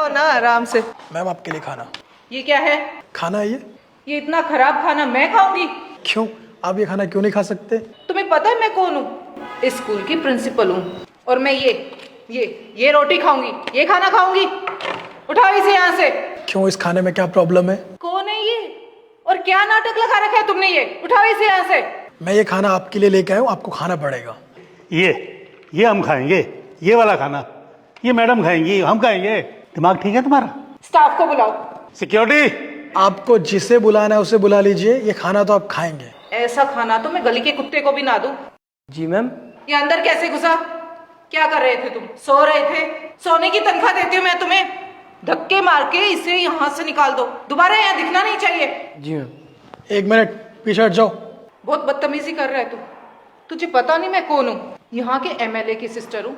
खाओ ना आराम से। मैम आपके लिए खाना। ये क्या है? खाना है ये इतना खराब खाना मैं खाऊंगी? क्यों? आप ये खाना क्यों नहीं खा सकते? तुम्हें पता है मैं कौन हूँ? इस स्कूल की प्रिंसिपल हूँ और मैं ये रोटी खाऊंगी, ये खाना खाऊंगी। उठाओ इसे यहाँ से। क्यों? इस खाने में क्या प्रॉब्लम है? कौन है ये और क्या नाटक लगा रखा है तुमने? ये उठाओ इसे यहाँ से। मैं ये खाना आपके लिए लेके आया हूँ, आपको खाना पड़ेगा। ये हम खाएंगे, ये वाला खाना ये मैडम खाएंगी, हम खाएंगे। दिमाग ठीक है तुम्हारा? स्टाफ को बुलाओ। सिक्योरिटी। आपको जिसे बुलाना है उसे बुला लीजिए, ये खाना तो आप खाएंगे। ऐसा खाना तो मैं गली के कुत्ते को भी ना दूं। जी मैम। ये अंदर कैसे घुसा? क्या कर रहे थे तुम? सो रहे थे? सोने की तनख्वाह देती हूँ मैं तुम्हें। धक्के मार के इसे यहाँ से निकाल दो, दोबारा यहाँ दिखना नहीं चाहिए। जी मैम। 1 मिनट पीछे हट जाओ। बहुत बदतमीजी कर रहा है तू। तुझे पता नहीं मैं कौन हूँ? यहाँ के एमएलए की सिस्टर हूँ।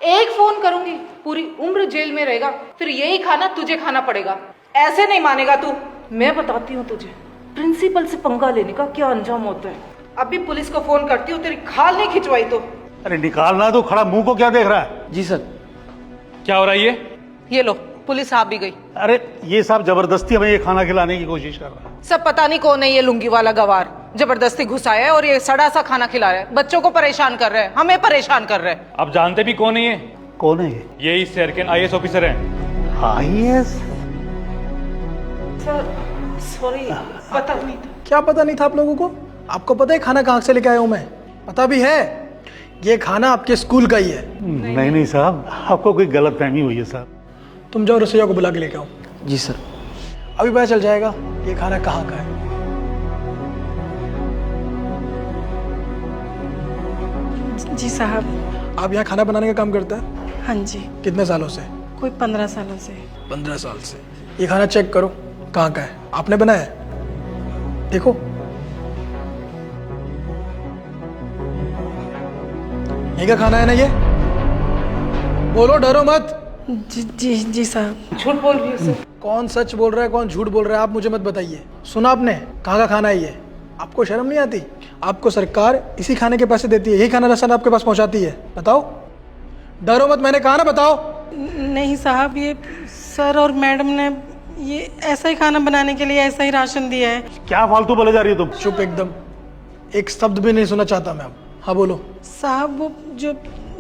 एक फोन करूंगी पूरी उम्र जेल में रहेगा, फिर यही खाना तुझे खाना पड़ेगा। ऐसे नहीं मानेगा तू। मैं बताती हूँ तुझे प्रिंसिपल से पंगा लेने का क्या अंजाम होता है। अभी पुलिस को फोन करती हूँ, तेरी खाल नहीं खिंचवाई तो। अरे निकालना तो, खड़ा मुंह को क्या देख रहा है? जी सर। क्या हो रहा है ये लो, पुलिस आ भी गई। अरे ये साहब जबरदस्ती हमें ये खाना खिलाने की कोशिश कर रहा है। सब पता नहीं कौन है ये लुंगी वाला गवार, जबरदस्ती घुसाया है और ये सड़ा सा खाना खिला रहा है। बच्चों को परेशान कर रहा है, हमें परेशान कर रहा है। आप जानते भी कौन है ये? कौन है ये? यही शहर के IAS ऑफिसर हैं। IAS? सर सॉरी, पता नहीं था। क्या पता नहीं था आप लोगों को? आपको पता है खाना कहाँ से लेके आया हूँ मैं? पता भी है ये खाना आपके स्कूल का ही है। नहीं साहब, आपको कोई गलत फहमी हुई है साहब। तुम जाओ रसोइया को बुला के लेके आओ। जी सर। अभी पता चल जाएगा ये खाना कहाँ का है। जी साहब। आप यहाँ खाना बनाने का काम करते हैं? हाँ जी। कितने सालों से? कोई 15 सालों से। 15 साल से। ये खाना चेक करो कहाँ का है। आपने बनाया है? देखो। यही का खाना है ना ये? बोलो, डरो मत। जी साहब। झूठ बोल रही है सर। कौन सच बोल रहा है कौन झूठ बोल रहा है आप मुझे मत बताइए। सुना आपने कहाँ का खाना है ये? आपको शर्म नहीं आती? आपको सरकार इसी खाने के पैसे देती है, यही खाना राशन आपके पास पहुंचाती है। बताओ, डरो मत, मैंने कहा ना बताओ। नहीं साहब, ये सर और मैडम ने ये ऐसा ही खाना बनाने के लिए ऐसा ही राशन दिया है। क्या फालतू बोले जा रही हो तुम? चुप एकदम, एक शब्द भी नहीं सुनना चाहता मैं अब। हाँ बोलो। साहब वो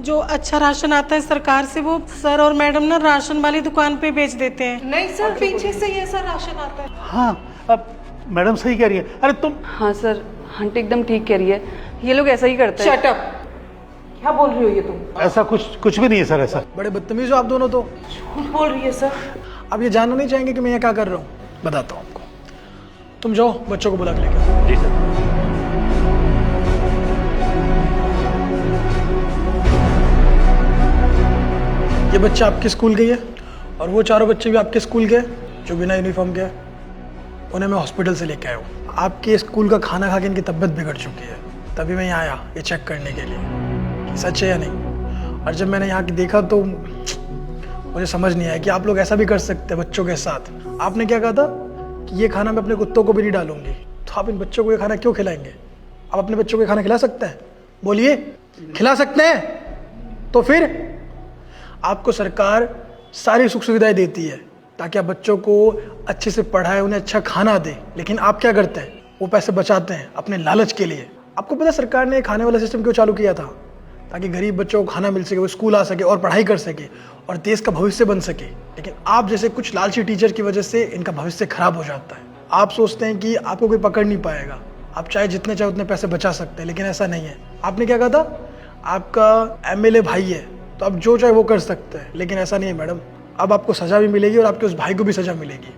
जो अच्छा राशन आता है सरकार से, वो सर और मैडम ना राशन वाली दुकान पे बेच देते हैं। नहीं सर, पीछे से ये ऐसा राशन आता है। हाँ, अब मैडम सही कह रही है। अरे तुम। हाँ सर, आंटी एकदम ठीक कह रही है, ये लोग ऐसा ही करते हैं। Shut up. क्या बोल रही हो ये तुम? ऐसा कुछ भी नहीं है सर। ऐसा बड़े बदतमीज हो आप दोनों तो। झूठ बोल रही है सर। अब ये जानना नहीं चाहेंगे कि मैं यहाँ क्या कर रहा हूँ? बताता हूँ आपको। तुम जाओ बच्चों को बुला के लेकर आओ। जी सर। ये बच्चा आपके स्कूल के ही है और वो चारों बच्चे भी आपके स्कूल के हैं जो बिना यूनिफॉर्म के हैं। उन्हें मैं हॉस्पिटल से लेके आया हूँ। आपके स्कूल का खाना खा के इनकी तबीयत बिगड़ चुकी है, तभी मैं यहाँ आया ये चेक करने के लिए कि सच है या नहीं। और जब मैंने यहाँ की देखा तो मुझे समझ नहीं आया कि आप लोग ऐसा भी कर सकते हैं बच्चों के साथ। आपने क्या कहा था कि ये खाना मैं अपने कुत्तों को भी नहीं डालूंगी, तो आप इन बच्चों को ये खाना क्यों खिलाएंगे? आप अपने बच्चों को ये खाना खिला सकते हैं? बोलिए, खिला सकते हैं? तो फिर आपको सरकार सारी सुख सुविधाएं देती है ताकि आप बच्चों को अच्छे से पढ़ाएं, उन्हें अच्छा खाना दें, लेकिन आप क्या करते हैं? वो पैसे बचाते हैं अपने लालच के लिए। आपको पता है सरकार ने खाने वाला सिस्टम क्यों चालू किया था? ताकि गरीब बच्चों को खाना मिल सके, वो स्कूल आ सके और पढ़ाई कर सके और देश का भविष्य बन सके। लेकिन आप जैसे कुछ लालची टीचर की वजह से इनका भविष्य खराब हो जाता है। आप सोचते हैं कि आपको कोई पकड़ नहीं पाएगा, आप चाहे जितने चाहे उतने पैसे बचा सकते हैं, लेकिन ऐसा नहीं है। आपने क्या कहा था? आपका MLA भाई है तो आप जो चाहे वो कर सकते हैं, लेकिन ऐसा नहीं है मैडम। अब आपको सजा भी मिलेगी और आपके उस भाई को भी सजा मिलेगी।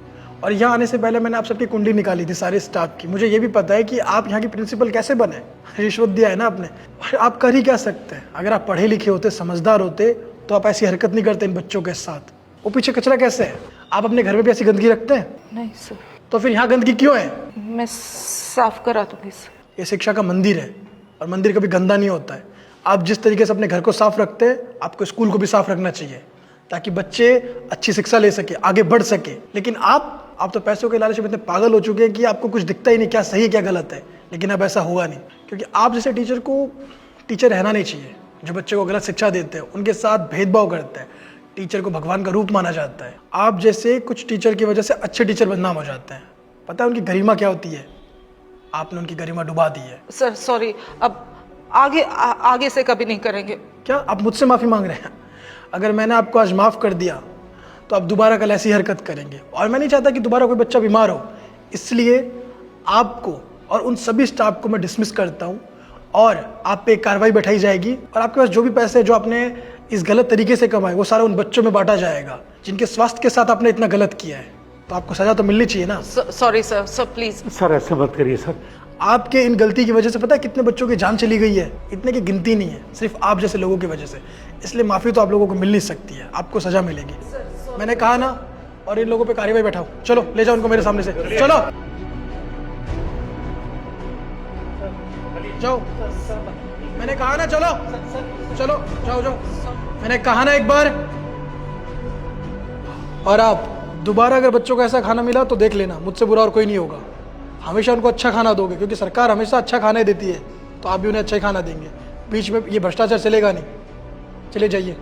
और यहाँ आने से पहले मैंने आप सबकी कुंडली निकाली थी सारे स्टाफ की। मुझे ये भी पता है कि आप यहाँ की प्रिंसिपल कैसे बने। रिश्वत दिया है ना आपने, और आप कर ही क्या सकते हैं? अगर आप पढ़े लिखे होते, समझदार होते, तो आप ऐसी हरकत नहीं करते इन बच्चों के साथ। वो पीछे कचरा कैसे है? आप अपने घर में भी ऐसी गंदगी रखते हैं? नहीं सर। तो फिर यहाँ गंदगी क्यों है? मैं साफ करा दूंगी सर। ये शिक्षा का मंदिर है और मंदिर कभी गंदा नहीं होता है। आप जिस तरीके से अपने घर को साफ रखते हैं, आपको स्कूल को भी साफ रखना चाहिए ताकि बच्चे अच्छी शिक्षा ले सके, आगे बढ़ सके। लेकिन आप तो पैसों के लालच में इतने पागल हो चुके हैं कि आपको कुछ दिखता ही नहीं क्या सही है क्या गलत है। लेकिन अब ऐसा होगा नहीं, क्योंकि आप जैसे टीचर को टीचर रहना नहीं चाहिए जो बच्चे को गलत शिक्षा देते हैं, उनके साथ भेदभाव करते हैं। टीचर को भगवान का रूप माना जाता है। आप जैसे कुछ टीचर की वजह से अच्छे टीचर बदनाम हो जाते हैं। पता है उनकी गरिमा क्या होती है? आपने उनकी गरिमा डुबा दी है। सर सॉरी, अब आगे से कभी नहीं करेंगे। क्या आप मुझसे माफ़ी मांग रहे हैं? अगर मैंने आपको आज माफ़ कर दिया तो आप दोबारा कल ऐसी हरकत करेंगे, और मैं नहीं चाहता कि दोबारा कोई बच्चा बीमार हो। इसलिए आपको और उन सभी स्टाफ को मैं डिसमिस करता हूँ और आप पे एक कार्रवाई बैठाई जाएगी, और आपके पास जो भी पैसे जो आपने इस गलत तरीके से कमाए वो सारा उन बच्चों में बांटा जाएगा जिनके स्वास्थ्य के साथ आपने इतना गलत किया है। तो आपको सजा तो मिलनी चाहिए ना। Sorry sir, sir please. Sir ऐसे मत करिए सर। आपके इन गलती की वजह से पता है कितने बच्चों की जान चली गई है? इतने की गिनती नहीं है, सिर्फ आप जैसे लोगों की वजह से। इसलिए माफ़ी तो आप लोगों को मिल नहीं सकती है, आपको सजा मिलेगी। मैंने कहा ना, और इन लोगों पे कार्रवाई बैठाओ। चलो ले जाओ उनको मेरे सामने से, चलो जाओ। मैंने कहा ना चलो, चलो जाओ जाओ, मैंने कहा ना एक बार। और आप दोबारा अगर बच्चों को ऐसा खाना मिला तो देख लेना, मुझसे बुरा और कोई नहीं होगा। हमेशा उनको अच्छा खाना दोगे, क्योंकि सरकार हमेशा अच्छा खाना ही देती है, तो आप भी उन्हें अच्छा ही खाना देंगे। बीच में ये भ्रष्टाचार चलेगा नहीं। चले जाइए।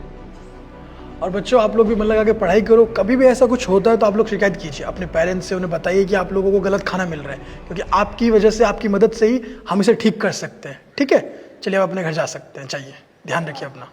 और बच्चों आप लोग भी मन लगा के पढ़ाई करो। कभी भी ऐसा कुछ होता है तो आप लोग शिकायत कीजिए अपने पेरेंट्स से, उन्हें बताइए कि आप लोगों को गलत खाना मिल रहा है, क्योंकि आपकी वजह से, आपकी मदद से ही हम इसे ठीक कर सकते हैं। ठीक है, चलिए आप अपने घर जा सकते हैं। चाहिए ध्यान रखिए अपना।